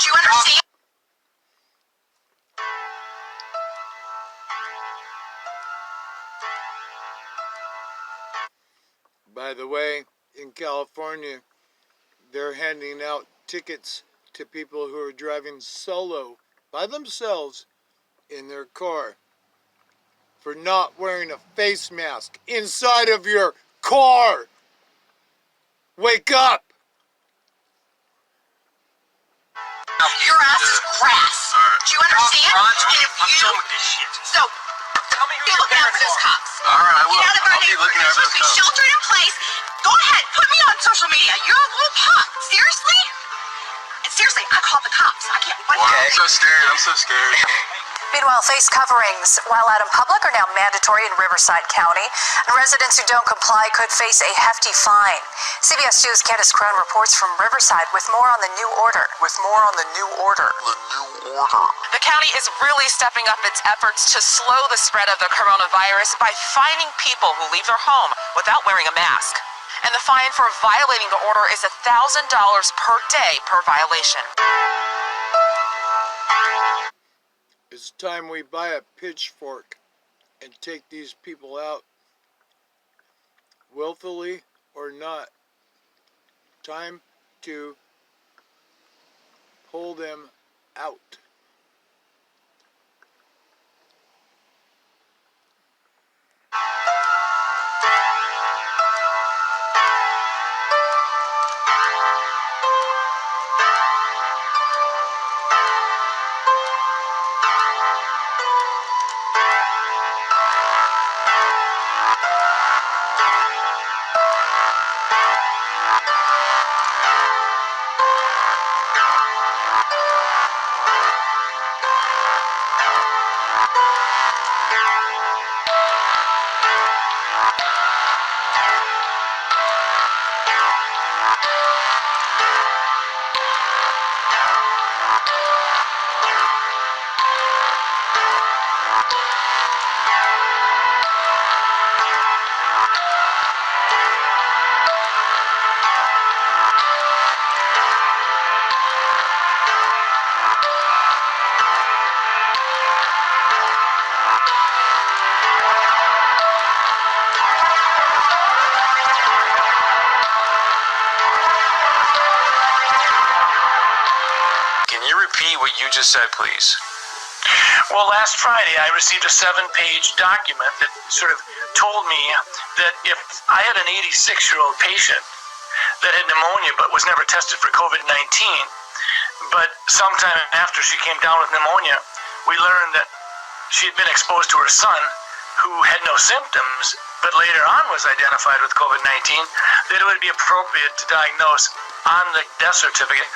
Do you understand? By the way, in California, they're handing out tickets to people who are driving solo by themselves in their car for not wearing a face mask inside of your car. Wake up! Your ass is grass. Do you understand? And if you... So, you're looking out for those cops. Alright, I will. Get out of our I'll be neighborhood. looking You're out for supposed to be those cops. sheltered in place. Go ahead, put me on social media. You're a little pup. Seriously? And seriously, I called the cops. I can't... Wow, I'm so scared. I'm so scared. Meanwhile, face coverings while out in public are now mandatory in Riverside County, and residents who don't comply could face a hefty fine. CBS 2's Candace Crone reports from Riverside with more on the new order. The county is really stepping up its efforts to slow the spread of the coronavirus by fining people who leave their home without wearing a mask. And the fine for violating the order is $1,000 per day per violation. It's time we buy a pitchfork and take these people out, willfully or not. Time to pull them out. Can you repeat what you just said, please? Well, last Friday, I received a 7-page document that sort of told me that if I had an 86-year-old patient that had pneumonia but was never tested for COVID-19, but sometime after she came down with pneumonia, we learned that she had been exposed to her son, who had no symptoms, but later on was identified with COVID-19, that it would be appropriate to diagnose on the death certificate.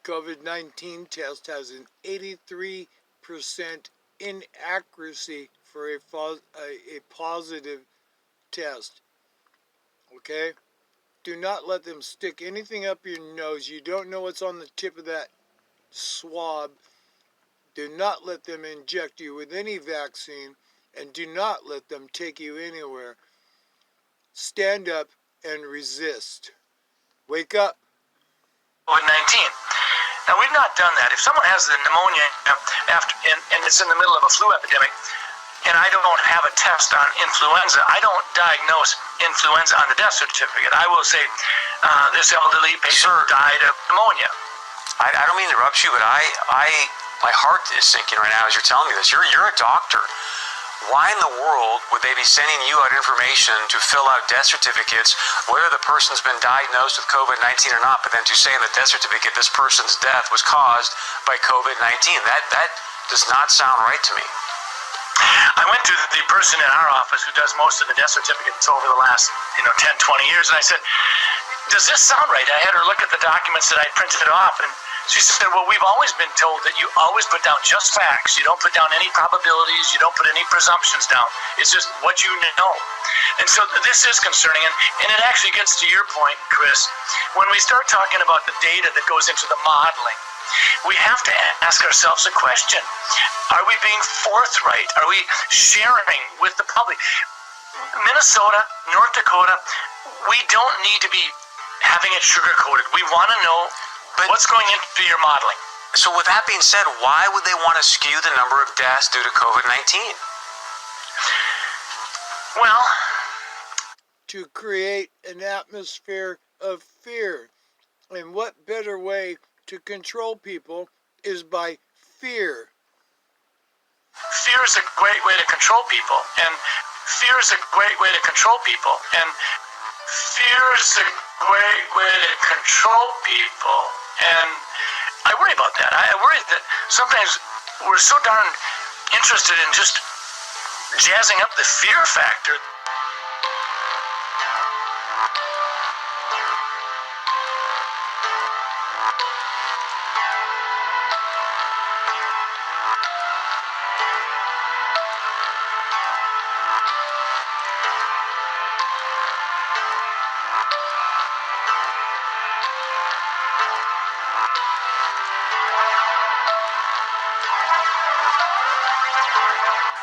COVID-19 test has an 83% inaccuracy for a positive test. Okay? Do not let them stick anything up your nose. You don't know what's on the tip of that swab. Do not let them inject you with any vaccine, and do not let them take you anywhere. Stand up and resist. Wake up. COVID-19. Now, we've not done that. If someone has the pneumonia and it's in the middle of a flu epidemic, and I don't have a test on influenza, I don't diagnose influenza on the death certificate. I will say this elderly patient died of pneumonia. I don't mean to interrupt you, but my heart is sinking right now as you're telling me this. You're a doctor. Why in the world would they be sending you out information to fill out death certificates, whether the person's been diagnosed with COVID-19 or not, but then to say in the death certificate this person's death was caused by COVID-19? That does not sound right to me. I went to the person in our office who does most of the death certificates over the last 10, 20 years, and I said, does this sound right? I had her look at the documents that I printed off, and she said, well, we've always been told that you always put down just facts. You don't put down any probabilities. You don't put any presumptions down. It's just what you know. And so this is concerning. And it actually gets to your point, Chris. When we start talking about the data that goes into the modeling, we have to ask ourselves a question. Are we being forthright? Are we sharing with the public? Minnesota, North Dakota, we don't need to be having it sugar-coated. We want to know But What's going into your modeling? so with that being said, why would they want to skew the number of deaths due to COVID-19? Well, To create an atmosphere of fear. And what better way to control people is by fear. fear is a great way to control people, and fear is a great way to control people, and fear is a great way to control people, and I worry about that. I worry that sometimes we're so darn interested in just jazzing up the fear factor.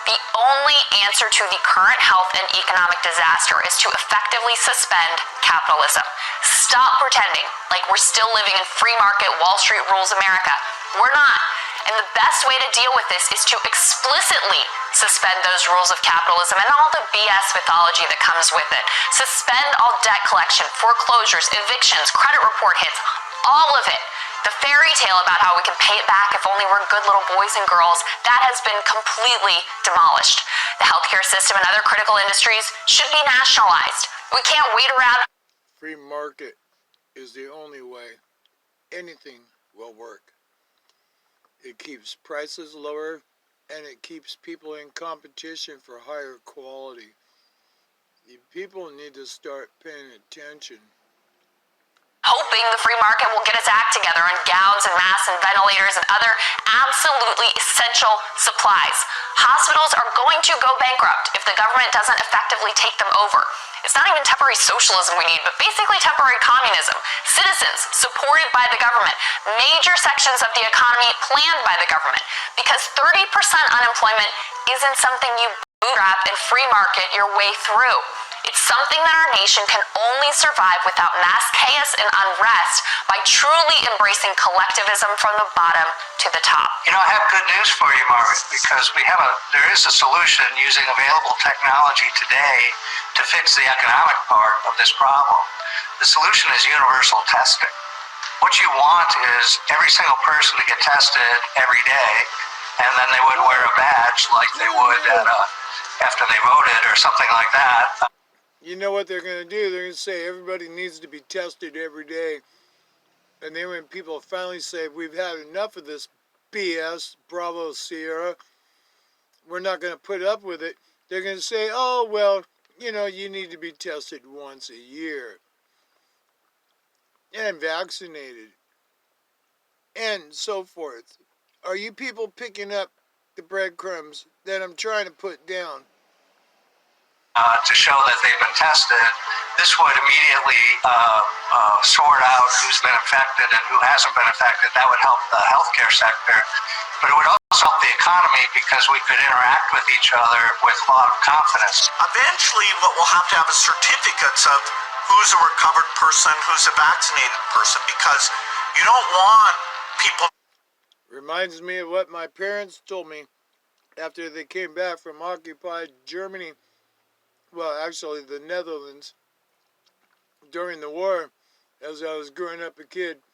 The only answer to the current health and economic disaster is to effectively suspend capitalism. Stop pretending like we're still living in free market Wall Street rules America. We're not. And the best way to deal with this is to explicitly suspend those rules of capitalism and all the BS mythology that comes with it. Suspend all debt collection, foreclosures, evictions, credit report hits, all of it. The fairy tale about how we can pay it back if only we're good little boys and girls, that has been completely demolished. The healthcare system and other critical industries should be nationalized. We can't wait around. Free market is the only way anything will work. It keeps prices lower and it keeps people in competition for higher quality. The people need to start paying attention. Hoping the free market will get its act together on gowns and masks and ventilators and other absolutely essential supplies. Hospitals are going to go bankrupt if the government doesn't effectively take them over. It's not even temporary socialism we need, but basically temporary communism. Citizens supported by the government. Major sections of the economy planned by the government. Because 30% unemployment isn't something you bootstrap and free market your way through. It's something that our nation can only survive without mass chaos and unrest by truly embracing collectivism from the bottom to the top. You know, I have good news for you, Margaret, because there is a solution using available technology today to fix the economic part of this problem. The solution is universal testing. What you want is every single person to get tested every day, and then they would wear a badge like they would after they voted or something like that. You know what they're going to do? They're going to say everybody needs to be tested every day. And then when people finally say, we've had enough of this BS, Bravo Sierra, we're not going to put up with it, they're going to say, oh, well, you know, you need to be tested once a year. And vaccinated. And so forth. Are you people picking up the breadcrumbs that I'm trying to put down? To show that they've been tested, this would immediately sort out who's been infected and who hasn't been infected. That would help the healthcare sector, but it would also help the economy because we could interact with each other with a lot of confidence. Eventually, what we'll have to have is certificates of who's a recovered person, who's a vaccinated person, because you don't want people. Reminds me of what my parents told me after they came back from occupied Germany. Well, actually the Netherlands, during the war, as I was growing up a kid.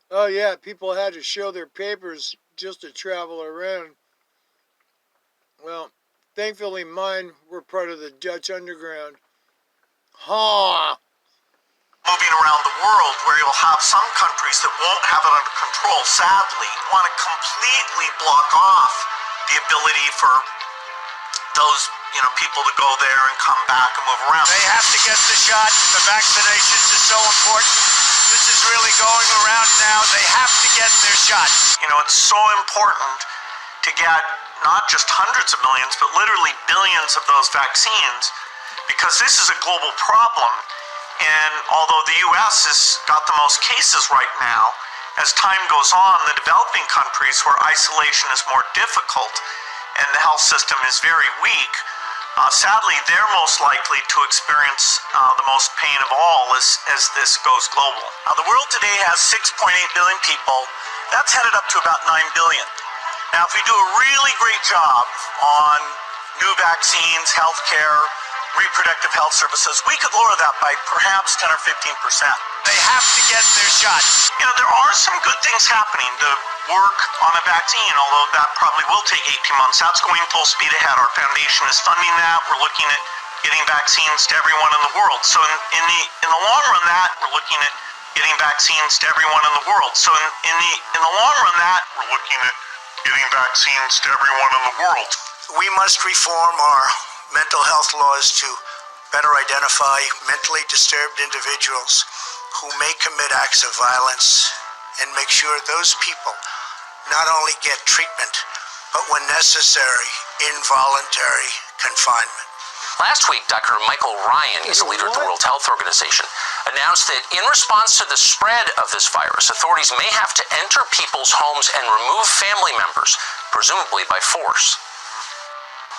Oh yeah, people had to show their papers just to travel around. Well, thankfully mine were part of the Dutch underground. Moving around the world where you'll have some countries that won't have it under control, sadly, want to completely block off the ability for those people to go there and come back and move around. They have to get the shot. The vaccinations are so important. This is really going around now. They have to get their shot. It's so important to get not just hundreds of millions, but literally billions of those vaccines, because this is a global problem. And although the U.S. has got the most cases right now, as time goes on, the developing countries where isolation is more difficult and the health system is very weak Sadly, they're most likely to experience the most pain of all as this goes global. The world today has 6.8 billion people. That's headed up to about 9 billion. Now, if we do a really great job on new vaccines, healthcare, reproductive health services, we could lower that by perhaps 10 or 15%. They have to get their shots. You know, there are some good things happening. The work on a vaccine, although that probably will take 18 months, that's going full speed ahead. Our foundation is funding that. We're looking at getting vaccines to everyone in the world. So in the long run, we're looking at getting vaccines to everyone in the world. So in the long run, we're looking at getting vaccines to everyone in the world. We must reform our mental health laws to better identify mentally disturbed individuals who may commit acts of violence and make sure those people not only get treatment, but when necessary, involuntary confinement. Last week, Dr. Michael Ryan, he's a leader at the World Health Organization, announced that in response to the spread of this virus, authorities may have to enter people's homes and remove family members, presumably by force.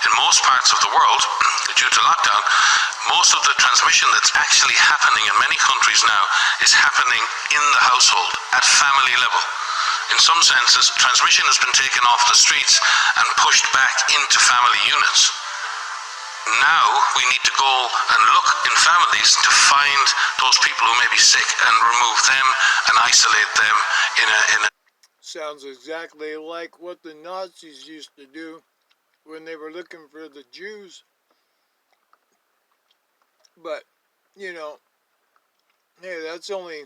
In most parts of the world, due to lockdown, most of the transmission that's actually happening in many countries now is happening in the household, at family level. In some senses, transmission has been taken off the streets and pushed back into family units. Now we need to go and look in families to find those people who may be sick and remove them and isolate them in a Sounds exactly like what the Nazis used to do when they were looking for the Jews. But, you know, hey, that's only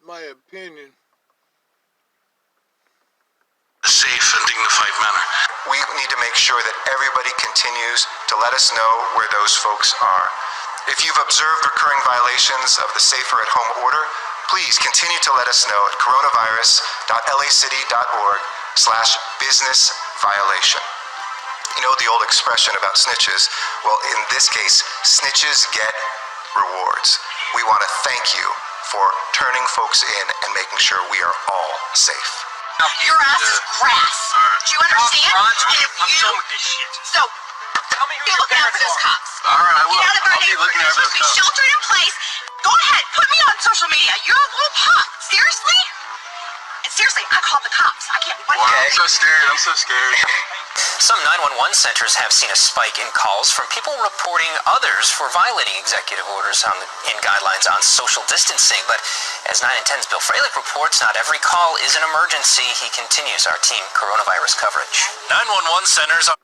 my opinion. safe and dignified manner. We need to make sure that everybody continues to let us know where those folks are. If you've observed recurring violations of the Safer at Home order, please continue to let us know at coronavirus.lacity.org/business-violation. You know the old expression about snitches? Well, in this case, snitches get rewards. We want to thank you for turning folks in and making sure we are all safe. Your ass is grass. Do you understand? And if I'm you... done with this shit. So, be looking out for those cops. All right, I will. Get out of our I'll be neighborhood. looking You're out for supposed to be those cops. sheltered in place. Go ahead, put me on social media. You're a little pop. Seriously? And seriously, I called the cops. I can't... What Wow, I'm happened? so scared. I'm so scared. Some 911 centers have seen a spike in calls from people reporting others for violating executive orders in guidelines on social distancing. But as 9 and 10's Bill Freilich reports, not every call is an emergency. He continues our team coronavirus coverage. 911 centers are